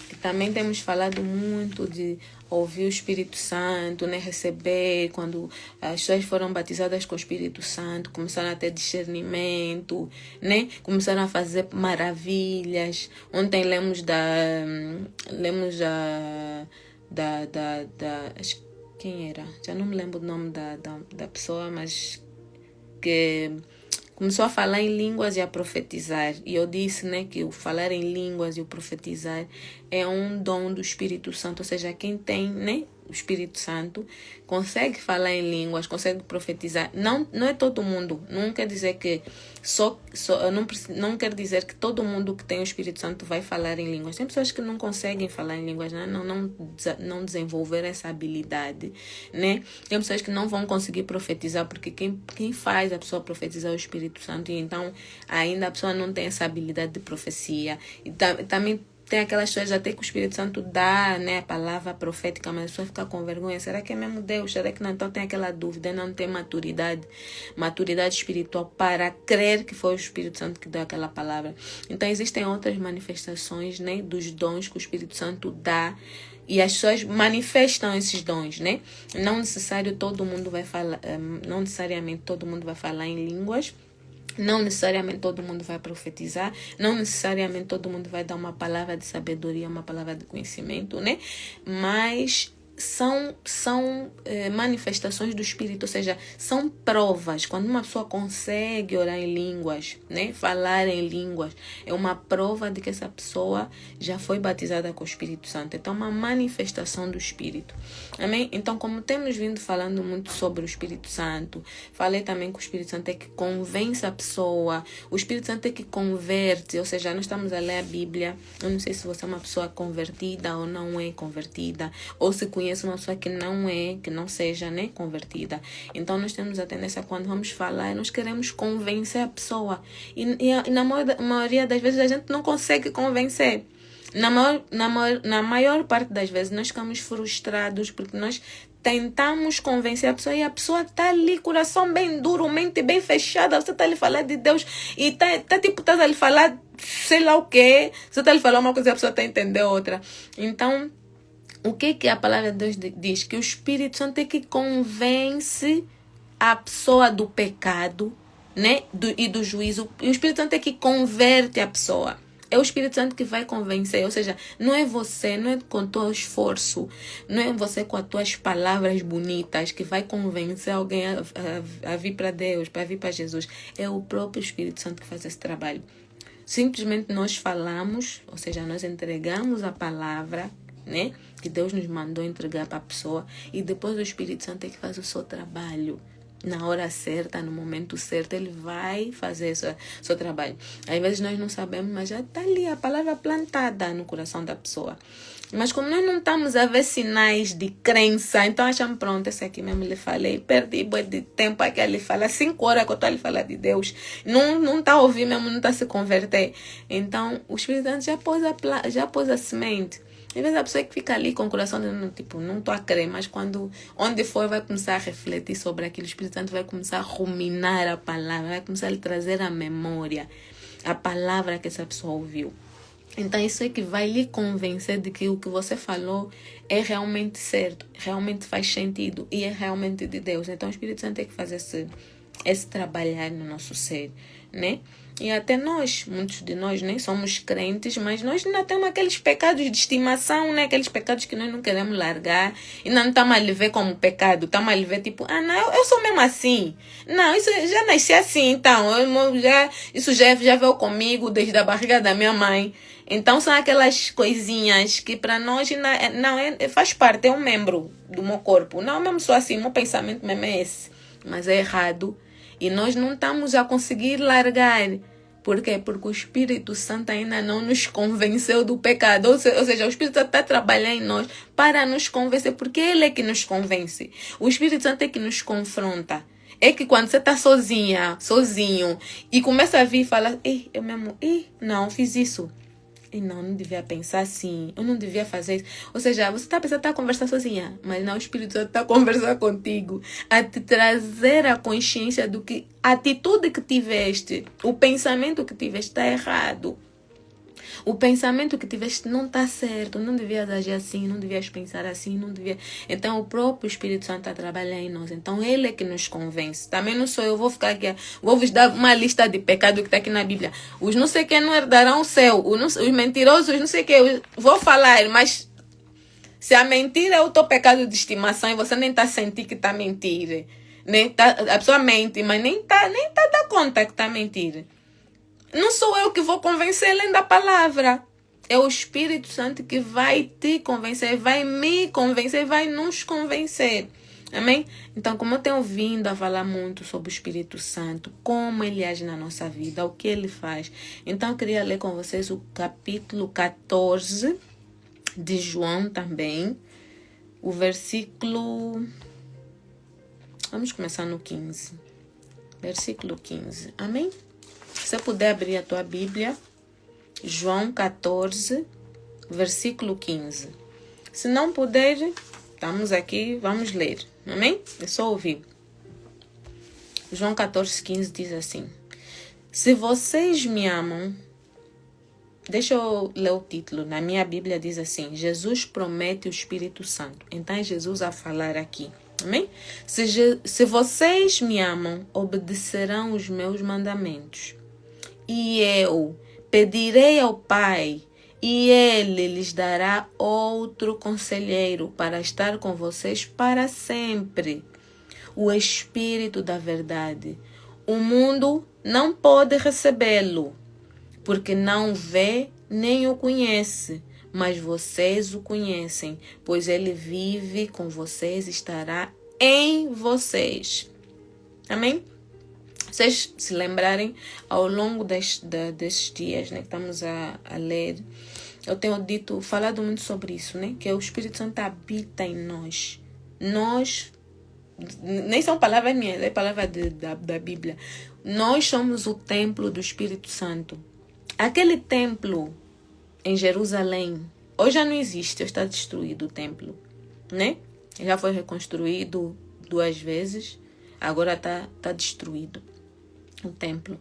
Speaker 1: Que também temos falado muito de ouvir o Espírito Santo, né? Receber, quando as pessoas foram batizadas com o Espírito Santo, começaram a ter discernimento, né? Começaram a fazer maravilhas. Ontem lemos quem era? Já não me lembro o nome da pessoa, mas que começou a falar em línguas e a profetizar. E eu disse, né, que o falar em línguas e o profetizar é um dom do Espírito Santo. Ou seja, quem tem, né, o Espírito Santo consegue falar em línguas, consegue profetizar. Não é todo mundo. Não quer dizer que não quer dizer que todo mundo que tem o Espírito Santo vai falar em línguas. Tem pessoas que não conseguem falar em línguas, né? Não desenvolver essa habilidade, né? Tem pessoas que não vão conseguir profetizar porque quem faz a pessoa profetizar é o Espírito Santo, e então ainda a pessoa não tem essa habilidade de profecia. E também tem aquelas pessoas até que o Espírito Santo dá, né, a palavra profética, mas a pessoa fica com vergonha. Será que é mesmo Deus? Será que não? Então tem aquela dúvida, não tem maturidade espiritual para crer que foi o Espírito Santo que deu aquela palavra. Então existem outras manifestações, né, dos dons que o Espírito Santo dá. E as pessoas manifestam esses dons, né? Não necessariamente todo mundo vai falar em línguas. Não necessariamente todo mundo vai profetizar, não necessariamente todo mundo vai dar uma palavra de sabedoria, uma palavra de conhecimento, né? Mas são manifestações do Espírito, ou seja, são provas. Quando uma pessoa consegue orar em línguas, né, falar em línguas, é uma prova de que essa pessoa já foi batizada com o Espírito Santo. Então, uma manifestação do Espírito. Amém? Então, como temos vindo falando muito sobre o Espírito Santo, falei também que o Espírito Santo é que convence a pessoa, o Espírito Santo é que converte, ou seja, nós estamos a ler a Bíblia. Eu não sei se você é uma pessoa convertida ou não é convertida, ou se conhece uma pessoa que não seja, né, convertida. Então nós temos a tendência, quando vamos falar, nós queremos convencer a pessoa. E na maioria das vezes a gente não consegue convencer. Na maior parte das vezes nós ficamos frustrados porque nós tentamos convencer a pessoa e a pessoa está ali, coração bem duro, mente bem fechada. Você está ali falar de Deus e tá ali falar sei lá o quê. Você está ali falar uma coisa e a pessoa está entendendo outra. Então, o que a palavra de Deus diz? Que o Espírito Santo é que convence a pessoa do pecado, né? E do juízo. E o Espírito Santo é que converte a pessoa. É o Espírito Santo que vai convencer. Ou seja, não é você, não é com o teu esforço, não é você com as tuas palavras bonitas que vai convencer alguém a vir para Deus, para vir para Jesus. É o próprio Espírito Santo que faz esse trabalho. Simplesmente nós falamos, ou seja, nós entregamos a palavra, né, que Deus nos mandou entregar para a pessoa, e depois o Espírito Santo é que faz o seu trabalho. Na hora certa, no momento certo, ele vai fazer seu trabalho. Às vezes nós não sabemos, mas já está ali a palavra plantada no coração da pessoa. Mas como nós não estamos a ver sinais de crença, então achamos, pronto, esse aqui mesmo lhe falei, perdi bué de tempo aqui, ele fala 5 horas que eu estou a lhe falar de Deus, não está a ouvir mesmo, não está a se converter. Então, o Espírito Santo já pôs a semente. Às vezes a pessoa que fica ali com o coração dizendo, tipo, não estou a crer, mas onde for vai começar a refletir sobre aquilo, o Espírito Santo vai começar a ruminar a palavra, vai começar a lhe trazer à memória a palavra que essa pessoa ouviu. Então isso é que vai lhe convencer de que o que você falou é realmente certo, realmente faz sentido e é realmente de Deus. Então o Espírito Santo tem que fazer esse trabalhar no nosso ser, né? E até nós, muitos de nós, né, somos crentes, mas nós ainda temos aqueles pecados de estimação, né? Aqueles pecados que nós não queremos largar. E não estamos a lhe ver como pecado. Estamos a lhe ver tipo, não, eu sou mesmo assim. Não, isso já nasci assim, então. Isso já veio comigo desde a barriga da minha mãe. Então são aquelas coisinhas que para nós faz parte, é um membro do meu corpo. Não, mesmo sou assim, meu pensamento mesmo é esse. Mas é errado. E nós não estamos a conseguir largar. Por quê? Porque o Espírito Santo ainda não nos convenceu do pecado. Ou seja, o Espírito Santo está trabalhando em nós para nos convencer, porque Ele é que nos convence. O Espírito Santo é que nos confronta. É que quando você está sozinho, e começa a vir e fala, não, fiz isso. E não devia pensar assim, eu não devia fazer isso. Ou seja, você está pensando, está a conversar sozinha, mas não, o Espírito Santo está a conversar contigo, a te trazer a consciência do que a atitude que tiveste, o pensamento que tiveste está errado. O pensamento que tiveste não está certo, não devias agir assim, não devias pensar assim, não devia. Então o próprio Espírito Santo está trabalhando em nós. Então ele é que nos convence. Também não sou eu, vou ficar aqui, vou vos dar uma lista de pecados que está aqui na Bíblia. Os não sei quem não herdarão o céu, os mentirosos, não sei o que. Vou falar, mas se a mentira é o teu pecado de estimação e você nem está sentindo que está mentindo, né? A pessoa mente, mas nem tá dando conta que está mentindo. Não sou eu que vou convencer além da palavra. É o Espírito Santo que vai te convencer, vai me convencer, vai nos convencer. Amém? Então, como eu tenho vindo a falar muito sobre o Espírito Santo, como ele age na nossa vida, o que ele faz. Então, eu queria ler com vocês o capítulo 14 de João também. O versículo... Vamos começar no 15. Versículo 15. Amém? Se você puder abrir a tua Bíblia, João 14, versículo 15. Se não puder, estamos aqui, vamos ler. Amém? É só ouvir. João 14, 15 diz assim: se vocês me amam, deixa eu ler o título. Na minha Bíblia diz assim: Jesus promete o Espírito Santo. Então é Jesus a falar aqui. Amém? Se vocês me amam, obedecerão os meus mandamentos. E eu pedirei ao Pai, e Ele lhes dará outro conselheiro para estar com vocês para sempre. O Espírito da verdade. O mundo não pode recebê-lo, porque não vê nem o conhece. Mas vocês o conhecem, pois Ele vive com vocês e estará em vocês. Amém? Vocês se lembrarem, ao longo desses dias, né, que estamos a ler, eu tenho falado muito sobre isso, né? Que o Espírito Santo habita em nós. Nós, nem são palavras minhas, é palavra da Bíblia. Nós somos o templo do Espírito Santo. Aquele templo em Jerusalém, hoje já não existe, está destruído o templo, né? Já foi reconstruído 2 vezes, agora está destruído o templo.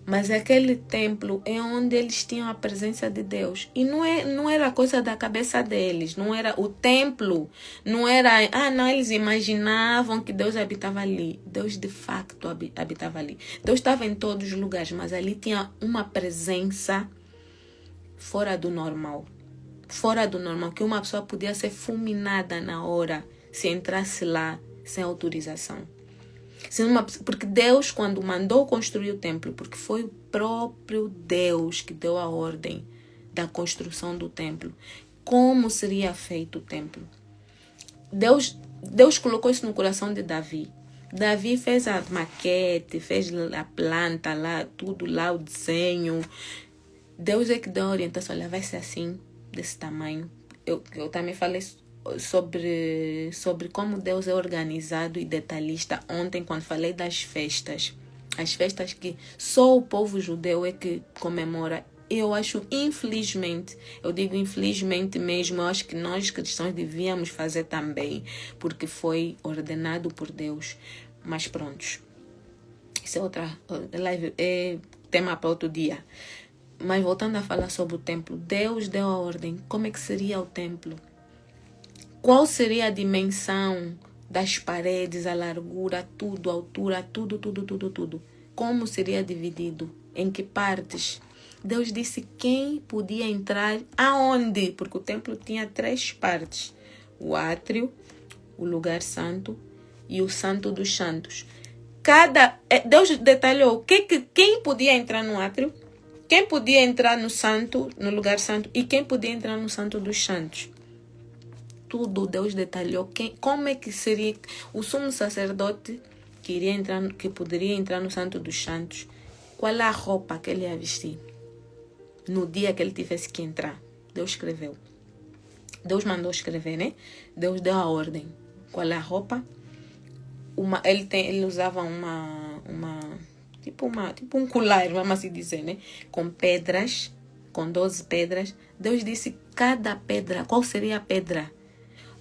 Speaker 1: Mas aquele templo é onde eles tinham a presença de Deus. E não era coisa da cabeça deles. Não era o templo. Não era... não, eles imaginavam que Deus habitava ali. Deus de facto habitava ali. Deus estava em todos os lugares, mas ali tinha uma presença fora do normal. Fora do normal. Que uma pessoa podia ser fulminada na hora se entrasse lá sem autorização. Porque Deus, quando mandou construir o templo, porque foi o próprio Deus que deu a ordem da construção do templo, como seria feito o templo? Deus colocou isso no coração de Davi. Davi fez a maquete, fez a planta lá, tudo lá, o desenho. Deus é que deu a orientação, olha, vai ser assim, desse tamanho. Eu também falei sobre como Deus é organizado e detalhista ontem, quando falei das festas. As festas que só o povo judeu é que comemora. Eu acho, infelizmente, eu digo infelizmente mesmo, eu acho que nós cristãos devíamos fazer também, porque foi ordenado por Deus. Mas prontos, isso é outra live, é tema para outro dia. Mas voltando a falar sobre o templo, Deus deu a ordem. Como é que seria o templo? Qual seria a dimensão das paredes, a largura, tudo, a altura, tudo. Como seria dividido? Em que partes? Deus disse quem podia entrar aonde? Porque o templo tinha 3 partes. O átrio, o lugar santo e o santo dos santos. Deus detalhou quem podia entrar no átrio, quem podia entrar no santo, no lugar santo, e quem podia entrar no santo dos santos. Tudo Deus detalhou. Como é que seria o sumo sacerdote que poderia entrar no santo dos santos? Qual é a roupa que ele ia vestir? No dia que ele tivesse que entrar. Deus escreveu. Deus mandou escrever, né? Deus deu a ordem. Qual é a roupa? Ele usava tipo um colar, vamos assim dizer, né? Com pedras, com 12 pedras. Deus disse cada pedra, qual seria a pedra?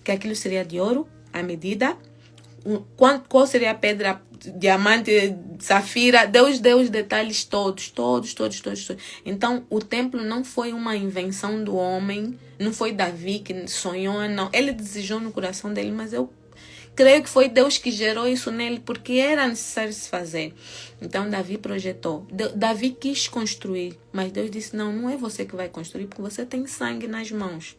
Speaker 1: Que aquilo seria de ouro, a medida. Qual seria a pedra? Diamante, safira. Deus deu os detalhes todos. Então, o templo não foi uma invenção do homem. Não foi Davi que sonhou, não. Ele desejou no coração dele, mas eu creio que foi Deus que gerou isso nele, porque era necessário se fazer. Então, Davi projetou. Davi quis construir, mas Deus disse, não é você que vai construir, porque você tem sangue nas mãos.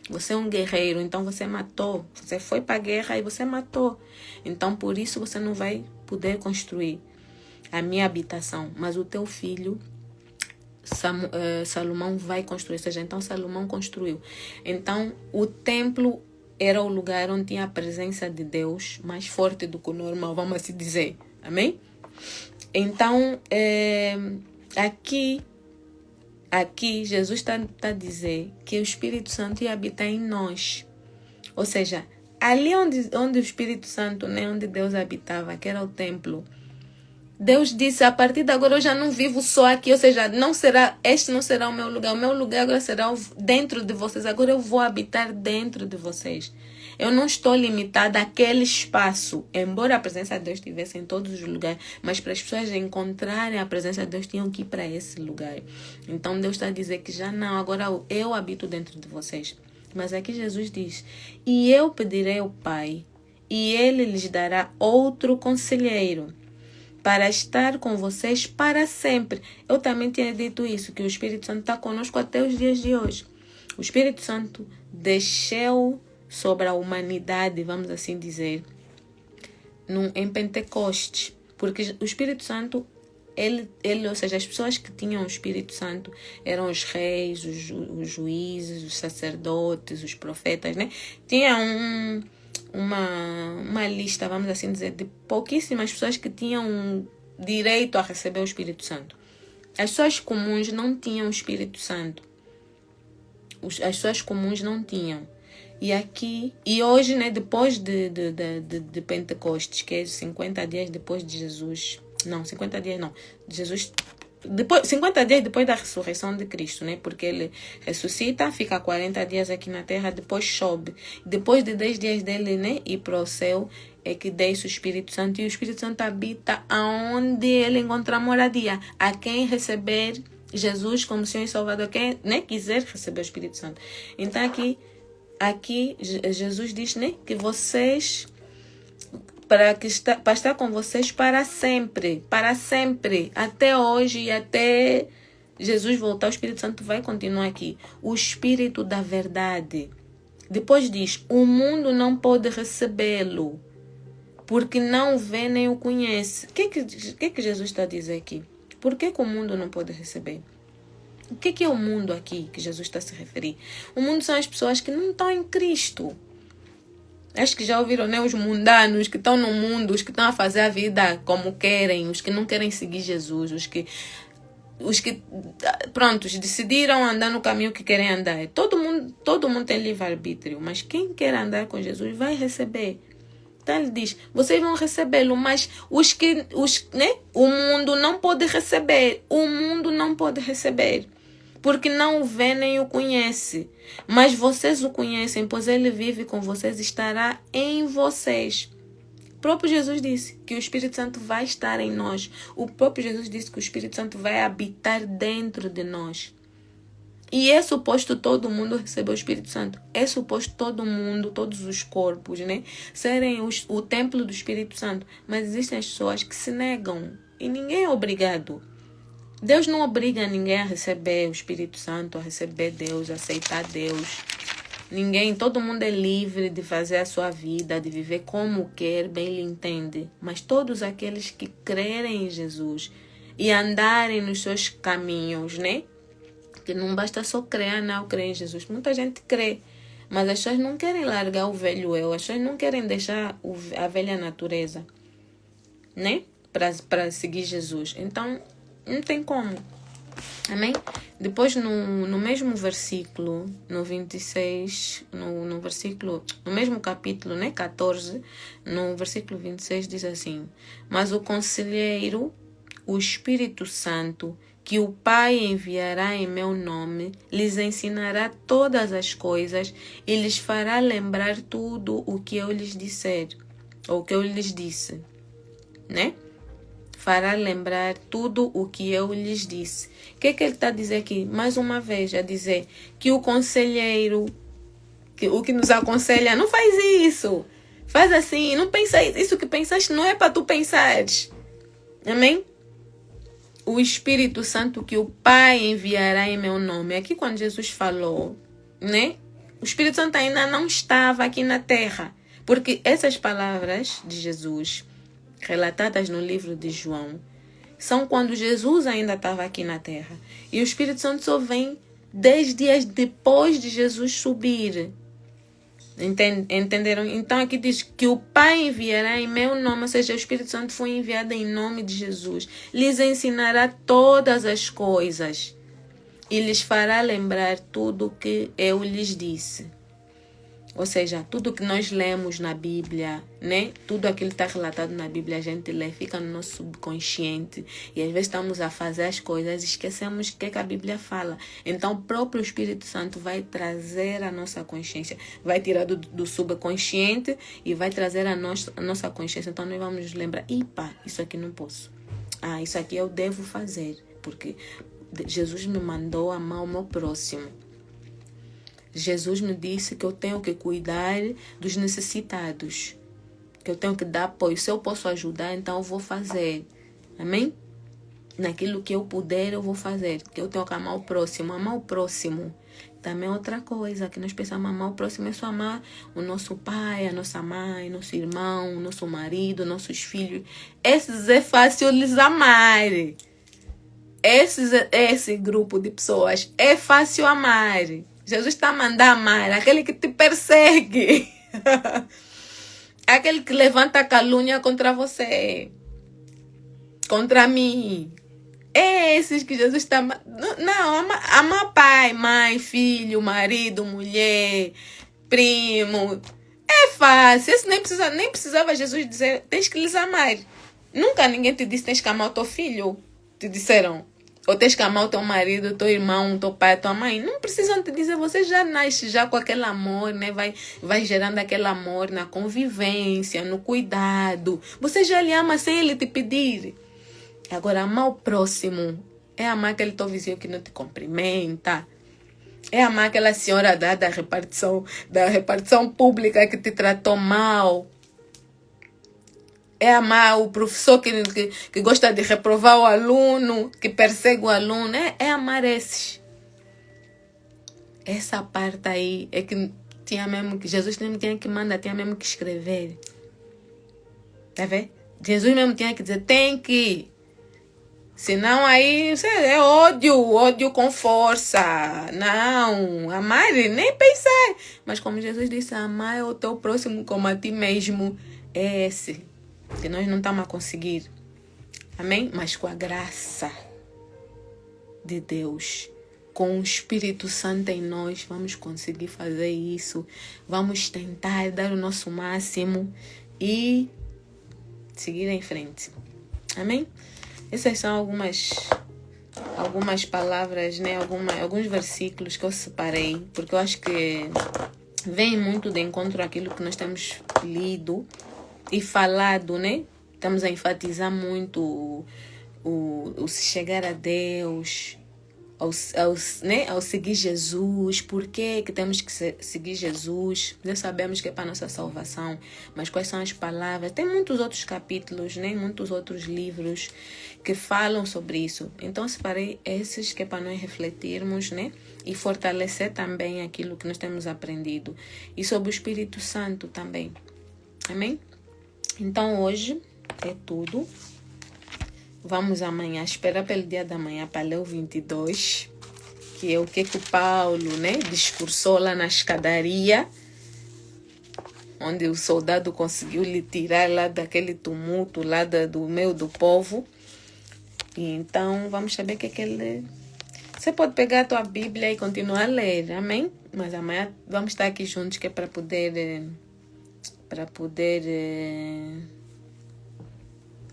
Speaker 1: Você é um guerreiro, então você matou. Você foi para a guerra e você matou. Então, por isso, você não vai poder construir a minha habitação. Mas o teu filho, Salomão, vai construir. Ou seja, então Salomão construiu. Então, o templo era o lugar onde tinha a presença de Deus mais forte do que o normal, vamos assim dizer. Amém? Então, Aqui, Jesus está a dizer que o Espírito Santo ia habitar em nós. Ou seja, ali onde o Espírito Santo, né, onde Deus habitava, que era o templo, Deus disse, a partir de agora eu já não vivo só aqui. Ou seja, este não será o meu lugar. O meu lugar agora será dentro de vocês. Agora eu vou habitar dentro de vocês. Eu não estou limitada àquele espaço. Embora a presença de Deus estivesse em todos os lugares, mas para as pessoas encontrarem a presença de Deus, tinham que ir para esse lugar. Então Deus está a dizer que já não, agora eu habito dentro de vocês. Mas aqui Jesus diz, e eu pedirei ao Pai, e Ele lhes dará outro conselheiro, para estar com vocês para sempre. Eu também tinha dito isso, que o Espírito Santo está conosco até os dias de hoje. O Espírito Santo desceu sobre a humanidade, vamos assim dizer, em Pentecostes. Porque o Espírito Santo, ou seja, as pessoas que tinham o Espírito Santo eram os reis, os juízes, os sacerdotes, os profetas, né? Tinha uma lista, vamos assim dizer, de pouquíssimas pessoas que tinham direito a receber o Espírito Santo. As pessoas comuns não tinham o Espírito Santo. As pessoas comuns não tinham. E hoje, né, depois de Pentecostes, que é 50 dias depois de Jesus, não, 50 dias não, Jesus, 50 dias depois da ressurreição de Cristo, né, porque ele ressuscita, fica 40 dias aqui na terra, depois sobe, depois de 10 dias dele, né, ir para o céu, é que desce o Espírito Santo, e o Espírito Santo habita aonde ele encontra moradia, a quem receber Jesus como Senhor e Salvador, quem, né, quiser receber o Espírito Santo. Então aqui Jesus diz, né, que vocês, para estar com vocês para sempre, até hoje e até Jesus voltar, o Espírito Santo vai continuar aqui. O Espírito da verdade. Depois diz, o mundo não pode recebê-lo, porque não o vê nem o conhece. O que Jesus está a dizer aqui? Por que o mundo não pode receber? O que é o mundo aqui que Jesus está a se referir? O mundo são as pessoas que não estão em Cristo. Acho que já ouviram, né? Os mundanos que estão no mundo, os que estão a fazer a vida como querem, os que não querem seguir Jesus, os que prontos, decidiram andar no caminho que querem andar. Todo mundo tem livre-arbítrio, mas quem quer andar com Jesus vai receber. Então ele diz, vocês vão recebê-lo, mas o mundo não pode receber. O mundo não pode receber, porque não o vê nem o conhece. Mas vocês o conhecem, pois ele vive com vocês e estará em vocês. O próprio Jesus disse que o Espírito Santo vai estar em nós. O próprio Jesus disse que o Espírito Santo vai habitar dentro de nós. E é suposto todo mundo receber o Espírito Santo. É suposto todo mundo, todos os corpos, né, serem o templo do Espírito Santo. Mas existem as pessoas que se negam. E ninguém é obrigado. Deus não obriga ninguém a receber o Espírito Santo, a receber Deus, a aceitar Deus. Ninguém, todo mundo é livre de fazer a sua vida, de viver como quer, bem lhe entende. Mas todos aqueles que crerem em Jesus e andarem nos seus caminhos, né? Que não basta só crer, não crer em Jesus. Muita gente crê, mas as pessoas não querem largar o velho eu, as pessoas não querem deixar a velha natureza, né? Para seguir Jesus. Então, não tem como. Amém? Depois, no mesmo versículo, no 26, no mesmo capítulo, né, 14, no versículo 26, diz assim: mas o conselheiro, o Espírito Santo, que o Pai enviará em meu nome, lhes ensinará todas as coisas e lhes fará lembrar tudo o que eu lhes disser, ou o que eu lhes disse, né? Fará lembrar tudo o que eu lhes disse. O que ele está a dizer aqui? Mais uma vez, a dizer que o conselheiro, o que nos aconselha, não faz isso, faz assim, não pensa isso que pensaste, não é para tu pensares. Amém? O Espírito Santo que o Pai enviará em meu nome. Aqui quando Jesus falou, né? O Espírito Santo ainda não estava aqui na terra. Porque essas palavras de Jesus, relatadas no livro de João, são quando Jesus ainda estava aqui na terra. E o Espírito Santo só vem 10 dias depois de Jesus subir. Entenderam? Então aqui diz que o Pai enviará em meu nome, ou seja, o Espírito Santo foi enviado em nome de Jesus. Lhes ensinará todas as coisas e lhes fará lembrar tudo o que eu lhes disse. Ou seja, tudo que nós lemos na Bíblia, né? Tudo aquilo que está relatado na Bíblia, a gente lê, fica no nosso subconsciente. E às vezes estamos a fazer as coisas e esquecemos o que a Bíblia fala. Então o próprio Espírito Santo vai trazer a nossa consciência. Vai tirar do subconsciente e vai trazer a nossa consciência. Então nós vamos nos lembrar, isso aqui não posso. Isso aqui eu devo fazer. Porque Jesus me mandou amar o meu próximo. Jesus me disse que eu tenho que cuidar dos necessitados, que eu tenho que dar apoio. Se eu posso ajudar, então eu vou fazer. Amém? Naquilo que eu puder, eu vou fazer. Que eu tenho que amar o próximo. Amar o próximo também é outra coisa. Que nós pensamos amar o próximo é só amar o nosso pai, a nossa mãe, nosso irmão, nosso marido, nossos filhos. Esses é fácil lhes amar. Esse grupo de pessoas é fácil amar. Jesus está a mandar amar aquele que te persegue. Aquele que levanta a calúnia contra você. Contra mim. É esses que Jesus está... Não, ama pai, mãe, filho, marido, mulher, primo. É fácil. Isso nem precisava Jesus dizer, tens que lhes amar. Nunca ninguém te disse, tens que amar o teu filho. Te disseram. Ou tens que amar o teu marido, o teu irmão, o teu pai, a tua mãe. Não precisam te dizer, você já nasce já com aquele amor, né? Vai gerando aquele amor na convivência, no cuidado. Você já lhe ama sem ele te pedir. Agora, amar o próximo é amar aquele teu vizinho que não te cumprimenta. É amar aquela senhora da repartição pública que te tratou mal. É amar o professor que gosta de reprovar o aluno, que persegue o aluno. É amar esses. Essa parte aí é que tinha mesmo que Jesus mesmo tinha que mandar, tinha mesmo que escrever. Tá vendo? Jesus mesmo tinha que dizer, tem que. Senão aí é ódio com força. Não, amar nem pensar. Mas como Jesus disse, amar o teu próximo como a ti mesmo. É esse que nós não estamos a conseguir. Amém? Mas com a graça de Deus, com o Espírito Santo em nós, vamos conseguir fazer isso. Vamos tentar dar o nosso máximo e seguir em frente. Amém? Essas são algumas palavras, né? Alguns versículos que eu separei, porque eu acho que vem muito de encontro àquilo que nós temos lido e falado, né? Estamos a enfatizar muito o chegar a Deus, ao seguir Jesus. Por que temos que seguir Jesus? Já sabemos que é para a nossa salvação, mas quais são as palavras? Tem muitos outros capítulos, né? Muitos outros livros que falam sobre isso. Então separei esses que é para nós refletirmos, né? E fortalecer também aquilo que nós temos aprendido. E sobre o Espírito Santo também. Amém? Então hoje é tudo. Vamos amanhã, esperar pelo dia da manhã para ler o 22, que é o que o Paulo, né, discursou lá na escadaria, onde o soldado conseguiu lhe tirar lá daquele tumulto, lá do meio do povo. E então, vamos saber o que ele... Você pode pegar a tua Bíblia e continuar a ler, amém? Mas amanhã vamos estar aqui juntos, que é para poder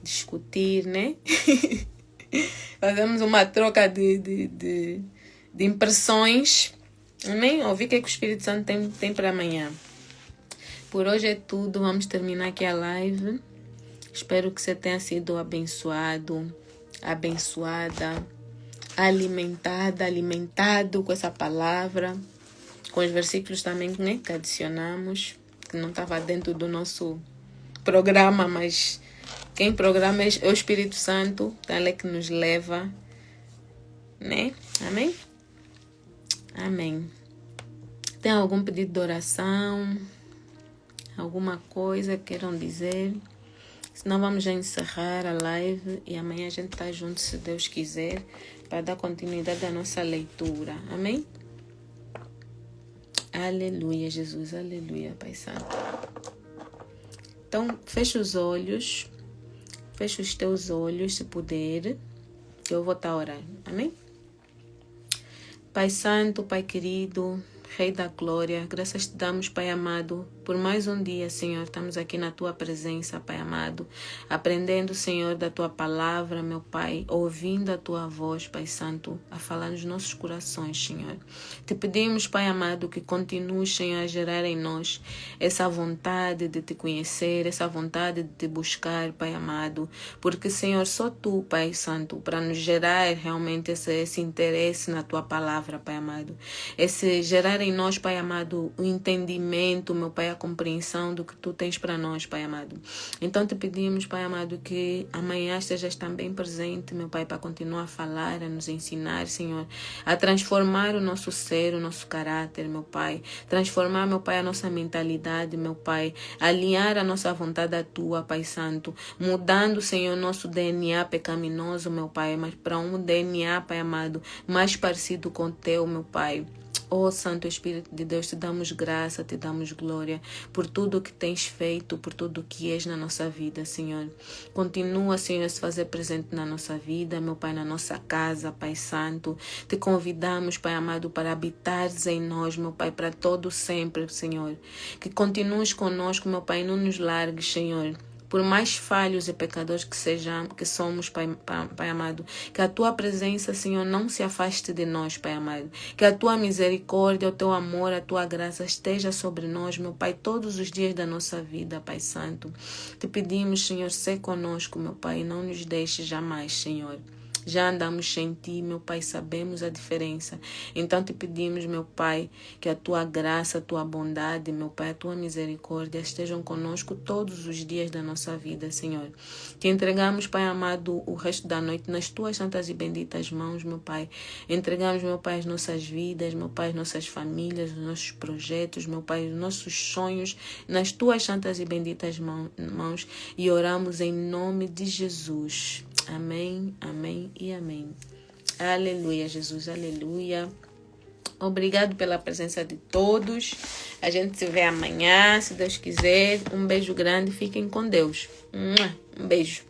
Speaker 1: discutir, né? Fazemos uma troca de impressões. Amém? Ouvir o que o Espírito Santo tem para amanhã. Por hoje é tudo. Vamos terminar aqui a live. Espero que você tenha sido abençoado, abençoada, alimentado com essa palavra, com os versículos também, né, que adicionamos, que não estava dentro do nosso programa, mas quem programa é o Espírito Santo, então ele é que nos leva, né? Amém? Amém. Tem algum pedido de oração? Alguma coisa que queiram dizer? Senão vamos já encerrar a live e amanhã a gente está junto, se Deus quiser, para dar continuidade à nossa leitura. Amém? Aleluia, Jesus. Aleluia, Pai Santo. Então, fecha os olhos. Fecha os teus olhos, se puder, que eu vou estar orando. Amém? Pai Santo, Pai querido, Rei da Glória, graças te damos, Pai amado, por mais um dia, Senhor. Estamos aqui na Tua presença, Pai amado, aprendendo, Senhor, da Tua palavra, meu Pai, ouvindo a Tua voz, Pai Santo, a falar nos nossos corações, Senhor. Te pedimos, Pai amado, que continues, Senhor, a gerar em nós essa vontade de Te conhecer, essa vontade de Te buscar, Pai amado, porque, Senhor, só Tu, Pai Santo, para nos gerar realmente esse interesse na Tua palavra, Pai amado, esse gerar em nós, Pai amado, o entendimento, meu Pai, a compreensão do que Tu tens para nós, Pai amado. Então te pedimos, Pai amado, que amanhã estejas também presente, meu Pai, para continuar a falar, a nos ensinar, Senhor, a transformar o nosso ser, o nosso caráter, meu Pai, transformar, meu Pai, a nossa mentalidade, meu Pai, alinhar a nossa vontade à Tua, Pai Santo, mudando, Senhor, nosso DNA pecaminoso, meu Pai, mas para um DNA, Pai amado, mais parecido com o Teu, meu Pai. Oh, Santo Espírito de Deus, te damos graça, te damos glória por tudo o que tens feito, por tudo o que és na nossa vida, Senhor. Continua, Senhor, a se fazer presente na nossa vida, meu Pai, na nossa casa, Pai Santo. Te convidamos, Pai amado, para habitares em nós, meu Pai, para todo sempre, Senhor. Que continues conosco, meu Pai, não nos largues, Senhor. Por mais falhos e pecadores que somos, Pai amado, que a Tua presença, Senhor, não se afaste de nós, Pai amado. Que a Tua misericórdia, o Teu amor, a Tua graça esteja sobre nós, meu Pai, todos os dias da nossa vida, Pai Santo. Te pedimos, Senhor, ser conosco, meu Pai, e não nos deixe jamais, Senhor. Já andamos sem Ti, meu Pai, sabemos a diferença. Então te pedimos, meu Pai, que a Tua graça, a Tua bondade, meu Pai, a Tua misericórdia estejam conosco todos os dias da nossa vida, Senhor. Que entregamos, Pai amado, o resto da noite nas Tuas santas e benditas mãos, meu Pai. Entregamos, meu Pai, as nossas vidas, meu Pai, as nossas famílias, os nossos projetos, meu Pai, os nossos sonhos nas Tuas santas e benditas mãos e oramos em nome de Jesus. Amém, amém Amém e amém. Aleluia, Jesus, aleluia. Obrigado pela presença de todos. A gente se vê amanhã, se Deus quiser. Um beijo grande, fiquem com Deus. Um beijo.